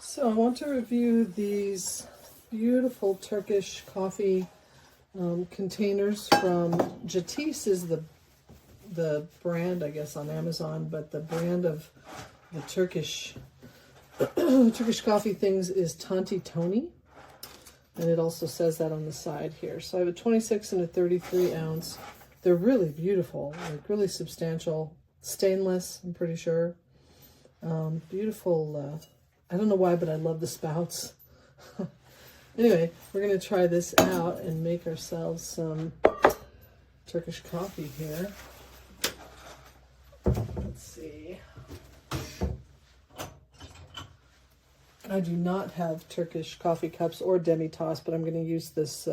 So I want to review these beautiful Turkish coffee containers from Jatisse is the brand, I guess, on Amazon, but the brand of the Turkish Turkish coffee things is Tanti Toni, and it also says that on the side here. So I have a 26 and a 33 ounce. They're really beautiful, like really substantial, stainless, I'm pretty sure. Beautiful. I don't know why, but I love the spouts. Anyway, we're going to try this out and make ourselves some Turkish coffee here. Let's see. I do not have Turkish coffee cups or demi-tasse, but I'm going to use this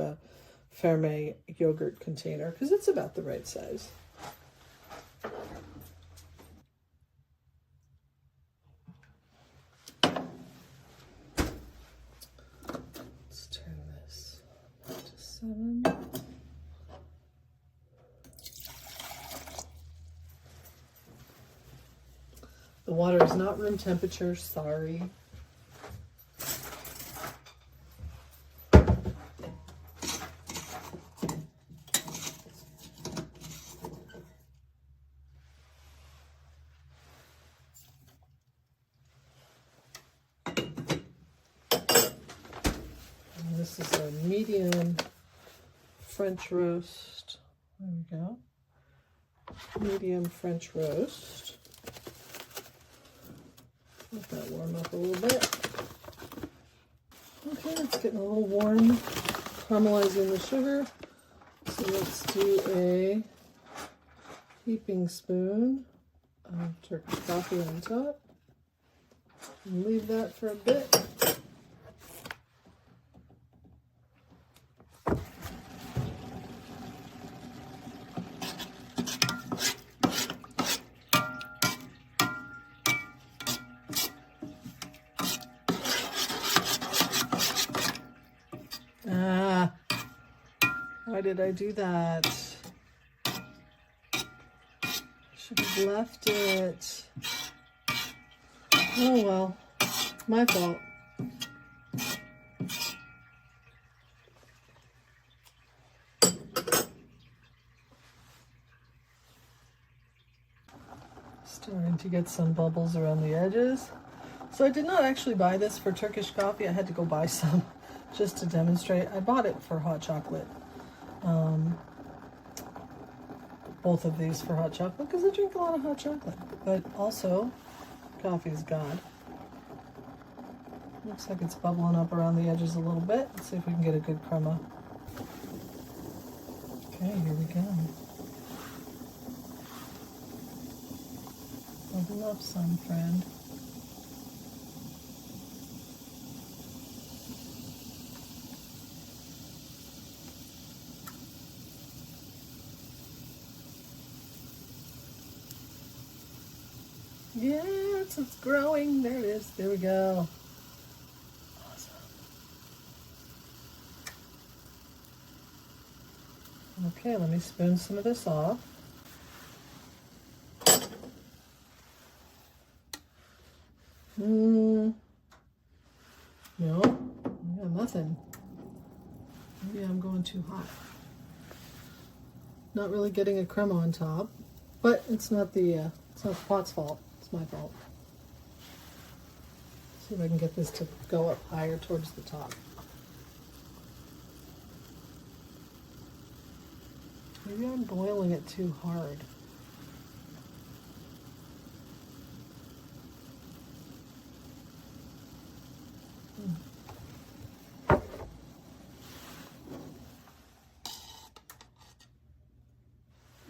Ferme yogurt container because it's about the right size. Let's turn this up to 7. The water is not room temperature, sorry. This is a medium French roast. There we go. Medium French roast. Let that warm up a little bit. Okay, it's getting a little warm. Caramelizing the sugar. So let's do a heaping spoon of Turkish coffee on top. And leave that for a bit. Why did I do that? Should have left it. Oh well, my fault. Starting to get some bubbles around the edges. So I did not actually buy this for Turkish coffee. I had to go buy some just to demonstrate. I bought it for hot chocolate. Both of these for hot chocolate because I drink a lot of hot chocolate, but also coffee is God. Looks like it's bubbling up around the edges a little bit. Let's see if we can get a good crema. Okay, here we go. Bubble up some, friend. Yes, it's growing. There it is. There we go. Awesome. Okay, let me spoon some of this off. No, I got nothing. Maybe I'm going too hot. Not really getting a crema on top, but it's not the pot's fault. It's my fault. See if I can get this to go up higher towards the top. Maybe I'm boiling it too hard.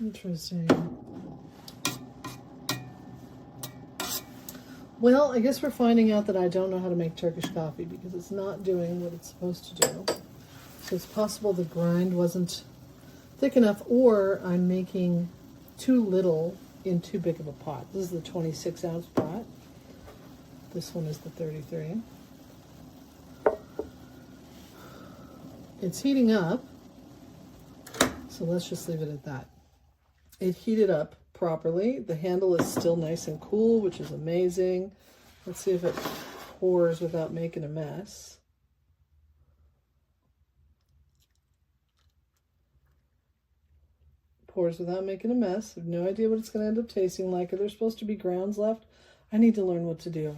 Interesting. Well, I guess we're finding out that I don't know how to make Turkish coffee because it's not doing what it's supposed to do. So it's possible the grind wasn't thick enough, or I'm making too little in too big of a pot. This is the 26 ounce pot. This one is the 33. It's heating up, so let's just leave it at that. It heated up properly. The handle is still nice and cool, which is amazing. Let's see if it pours without making a mess. Pours without making a mess. I have no idea what it's going to end up tasting like. Are there supposed to be grounds left? I need to learn what to do.